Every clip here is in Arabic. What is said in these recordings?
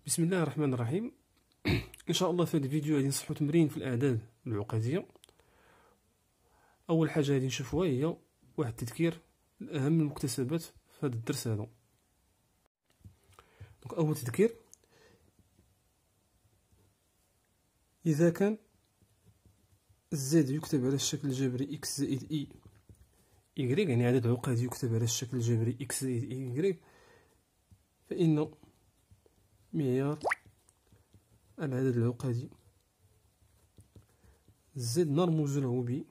بسم الله الرحمن الرحيم. ان شاء الله في هذا الفيديو غادي نصحوا تمرين في الاعداد العقديه. اول حاجه غادي نشوفوها هي واحد التذكير اهم المكتسبات في هذا الدرس هذا. اول تذكير: اذا كان الزد يكتب على الشكل الجبري اكس زائد اي إيكغيك، يعني عدد عقدي يكتب على الشكل الجبري اكس زائد اي إيكغيك، فإن معيار العدد العقدي زد نرمز له ب،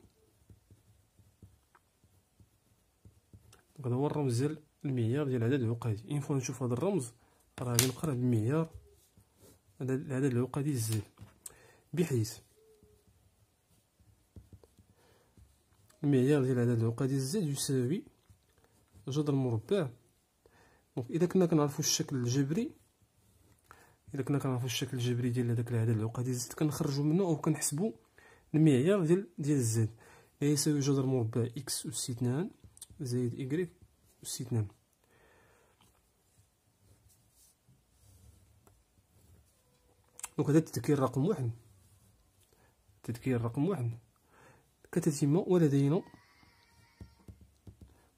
هذا هو الرمز ديال المعيار ديال العدد العقدي. إن فوا نشوف هذا الرمز راه غادي نقرا بمعيار العدد العقدي زد، بحيث المعيار ديال العدد العقدي زد يساوي جذر مربع. دونك إذا كنا كنعرفو الشكل الجبري، ديال هذاك العدد العقدي زد، كنخرجو منه او كنحسبو المعيار ديال زد، اللي يساوي جذر مربع اكس أس 2 زائد إيكغيك أس 2. دونك هذا التذكير رقم واحد كتتم.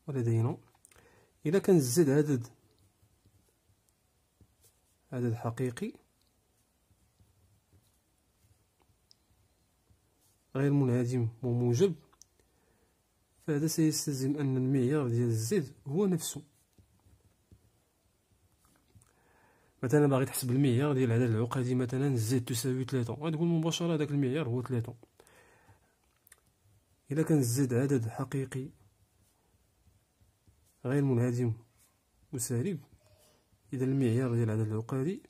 ولدينا إذا كان زد عدد حقيقي غير منعدم وموجب، فهذا سيستلزم أن المعيار ديال زد هو نفسه. مثلا باغي تحسب المعيار ديال العدد العقدي، مثلا زد تساوي 3، غتقول مباشرة هذاك المعيار هو 3. إذا كان زد عدد حقيقي غير منعدم وسالب، إذا المعيار ديال العدد العقدي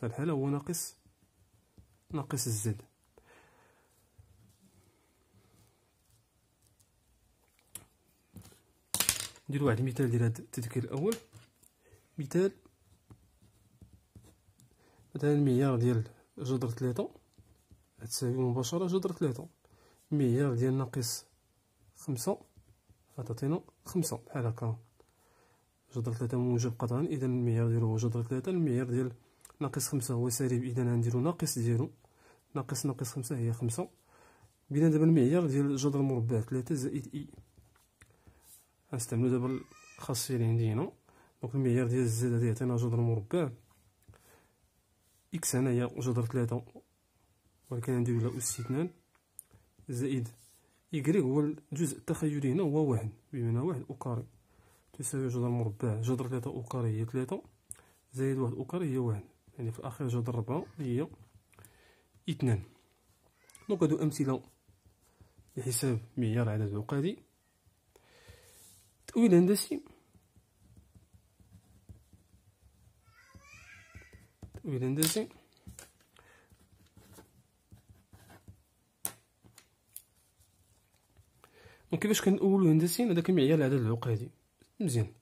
في الحالة هو ناقص الزد. ندير واحد المثال ديال هذا التذكير الأول. مثال: مثلا المعيار ديال جذر 3 غتساوي مباشرة جذر 3، المعيار ديال ناقص 5 غتعطينا 5 بحال هكا. جذر 3 موجب قطعا، إذا المعيار ديالو هو جذر 3. المعيار ديال ناقص 5 هو سالب، إذا غنديرو ناقص ديالو، ناقص 5 هي 5. بينا دابا المعيار ديال جذر مربع 3 زائد إي، غنستعملو دابا الخاصية اللي عندي هنا. دونك المعيار ديال زد غادي يعطينا جذر مربع إكس، هنايا جذر 3 ولكن غنديرو لها أس 2 زائد إيكغيك، هو الجزء التخيلي هنا هو 1، بمعنى 1 أو كاري تساوي جذر مربع جذر 3 أو كاري هي 3 زائد 1 أو كاري هي 1، يعني في الأخير جذر 4 هي 2. دونك هادو أمثلة لحساب معيار العدد العقدي. تأويل هندسي: دونك كيفاش كنأولو هندسيا هذاك المعيار العدد العقدي؟ مزيان،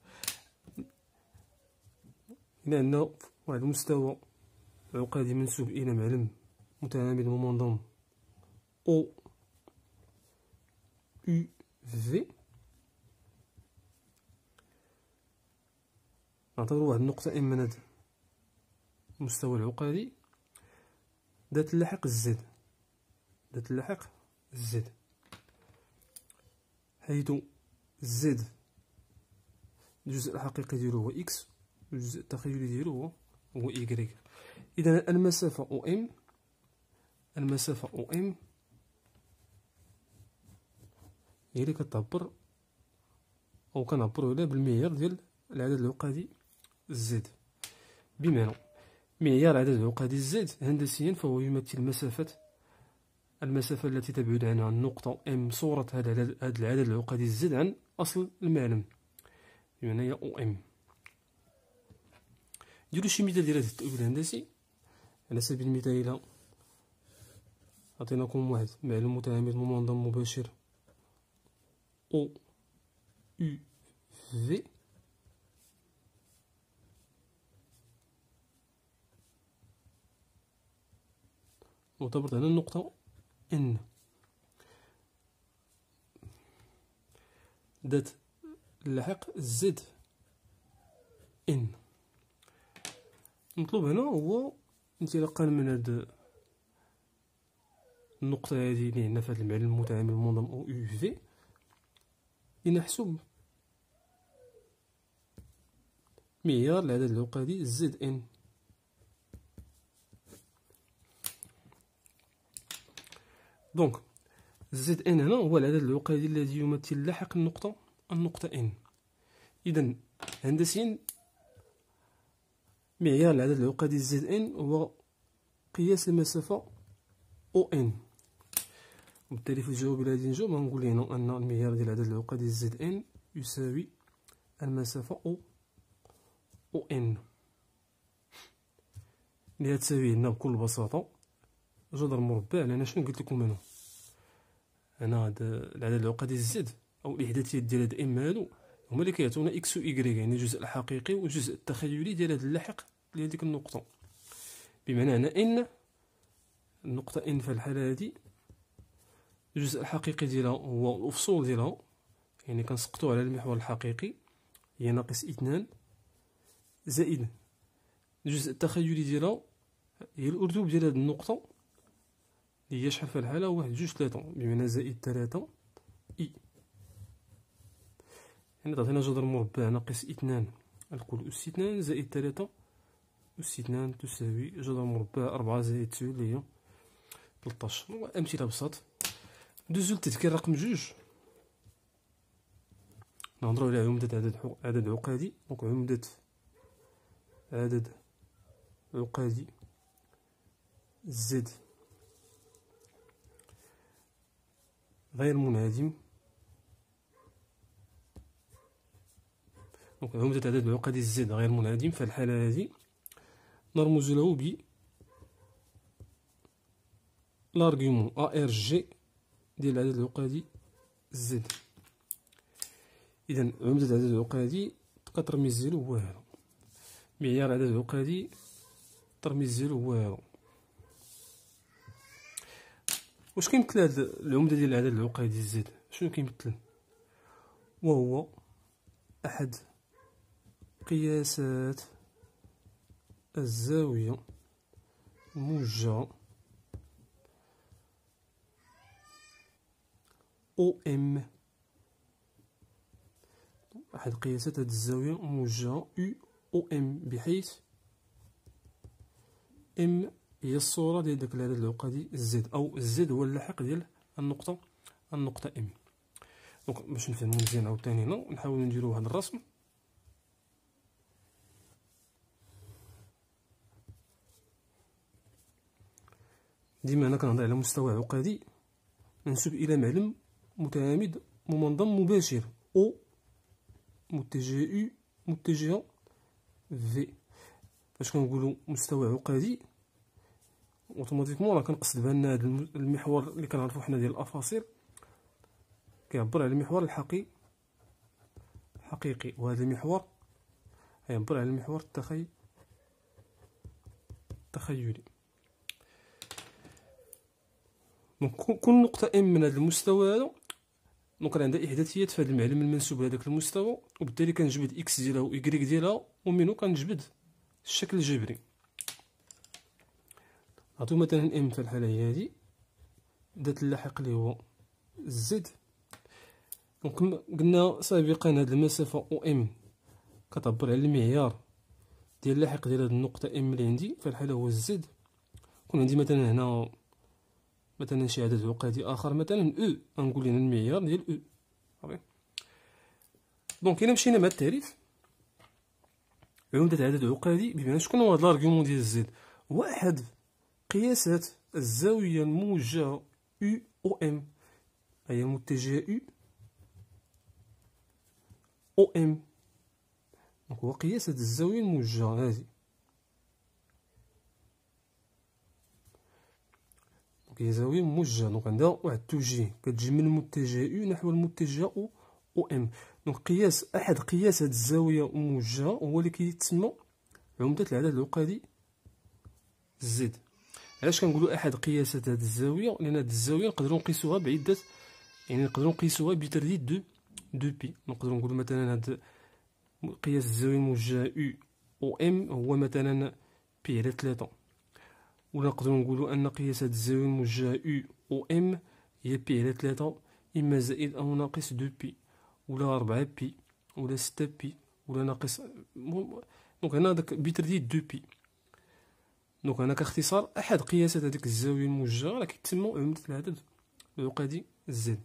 إلا عندنا واحد المستوى عقدي منسوب إلى معلم متعامد ومنظم أو U V، نعتبرو واحد النقطة إم من هاد المستوى العقدي ذات اللاحق الزد، حيث الزد الجزء الحقيقي ديالو هو إكس والجزء التخيلي ديالو هو إيكغيك. إذا المسافة أو إم هي اللي كتعبر أو كنعبرو عليها بالمعيار ديال العدد العقدي زد. بمعنى معيار العدد العقدي زد هندسيا فهو يمثل المسافة التي تبعد عنها النقطة ام صورة هذا العدد العقدي زد عن أصل المعلم، بمعنى هي أو ام. نديرو شي مثال ديال هذا التأويل الهندسي. على سبيل المثال، إلا عطيناكم واحد معلم متعامد منظم مباشر أو U V، وتبرد على النقطة N ذات اللاحق زد N. المطلوب هنا هو انطلاقا من هاد النقطة هادي اللي عندنا في هاد المعلم المتعامل المنظم أو يو في، لنحسب معيار العدد العقدي زد ان. دونك زد ان هنا هو العدد العقدي الذي يمثل لاحق النقطة ان. إذا هندسيا معيار العدد العقدي زد ان هو قياس المسافة او ان. وبالتالي في الجواب اللي غادي نجاوب غنقول هنا أن المعيار ديال العدد العقدي زد ان يساوي المسافة او ان، اللي غتساوي لنا بكل بساطة جذر مربع. لأن شنو قلت لكم أنا هاد العدد العقدي زد أو الإحداثيات ديال هاد ام هادو هما اللي كيعطونا اكس و ايكغيك، يعني الجزء الحقيقي والجزء التخيلي ديال هاد اللاحق ديال ديك النقطة. بمعنى هنا ان النقطة ان في الحالة هادي الجزء الحقيقي ديالها هو الأفصول ديالها، يعني كنسقطو على المحور الحقيقي هي ناقص 2 زائد الجزء التخيلي ديالها هي الأردوب ديال هاد النقطة اللي هي شحال في الحالة 1 2 3، بمعنى زائد 3 اي، يعني تعطينا جذر مربع ناقص 2 الكل أس 2 زائد 3 أس 2 تساوي جذر مربع 4 زائد 9 اللي هي 13. أمثلة بساط. ندوزو للتذكير رقم 2، نهضرو على عمدة عدد عقدي. دونك عمدة عدد عقدي زد غير منعدم. دونك عمدة عدد عقدي زد غير منعدم في الحالة هذه نرمز له ب لارغيومون ار جي ديال العدد العقدي زد. إذا عمدة العدد العقدي كترميز ديالو هو هذا، معيار العدد العقدي الترميز ديالو هو هذا. واش كيمثل هاد العمدة ديال العدد العقدي زد؟ شنو كيمثل؟ وهو أحد قياسات الزاوية الموجهة او ام. أحد قياسات هاد الزاوية الموجهة يو او ام، بحيث ام هي الصورة ديال داك العدد العقدي زد، أو زد هو اللاحق ديال النقطة ام. دونك باش نفهمو مزيان عاوتاني هنا نحاولو نديرو هاد الرسم. ديما أنا كنهضر على مستوى عقدي منسوب إلى معلم متعامد ممنظم مباشر او متجهة يو متجهة في. فاش كنقولو مستوى عقدي اوتوماتيكمون راه كنقصد بان هذا المحور اللي كنعرفو حنا ديال الافاصيل كيعبر على المحور الحقيقي، وهذا المحور يعبر على المحور التخيلي. دونك كل نقطة ام من هذا المستوى هذا دونك راه عندها احداثيات في هذا المعلم المنسوب لهذاك المستوى، وبالتالي كنجبد اكس ديالها و ايكغيك ديالها، ومنو كنجبد الشكل الجبري. عطيو مثلا ام في الحالة هي هادي ذات اللاحق اللي هو زد. دونك قلنا سابقا هاد المسافة او ام كتعبر على المعيار ديال اللاحق ديال هاد النقطة ام اللي عندي في الحالة هو زد. كون عندي مثلا هنا مثلا شي عدد عقدي اخر مثلا او، غنقول هنا المعيار ديال او. دونك الا مشينا مع التعريف، عمدة عدد عقدي بمعنى شكون هو هاد لارغيومون ديال زد؟ هو احد قياسات الزاوية الموجهة يو او ام، هي المتجهة يو او ام. دونك هو قياس هاد الزاوية الموجهة هذه. دونك هي زاوية موجهة، دونك عندها واحد التوجيه كتجي من المتجه يو نحو المتجه او ام. دونك احد قياس هاد الزاوية الموجهة هو اللي كيتسمى عمدة العدد العقدي زد. علاش كنقولوا احد قياسات هاد الزاوية؟ لان هاد الزاوية نقدروا نقيسوها بعدة، يعني نقدروا نقيسوها بترديد دو بي. نقدروا نقولوا مثلا هاد قياس الزاوية الموجهة يو او ام هو مثلا بي على 3. ولا نقدروا نقولوا ان قياس هاد الزاويه الموجهه او و ام هي بي على 3 اما زائد او ناقص 2 بي، ولا 4 بي، ولا 6 بي، ولا ناقص. دونك هنا داك بترديد 2 بي. دونك هنا كاختصار احد قياسات هذيك الزاويه الموجهه راه كيتسمى عمودة العدد العقدي زد.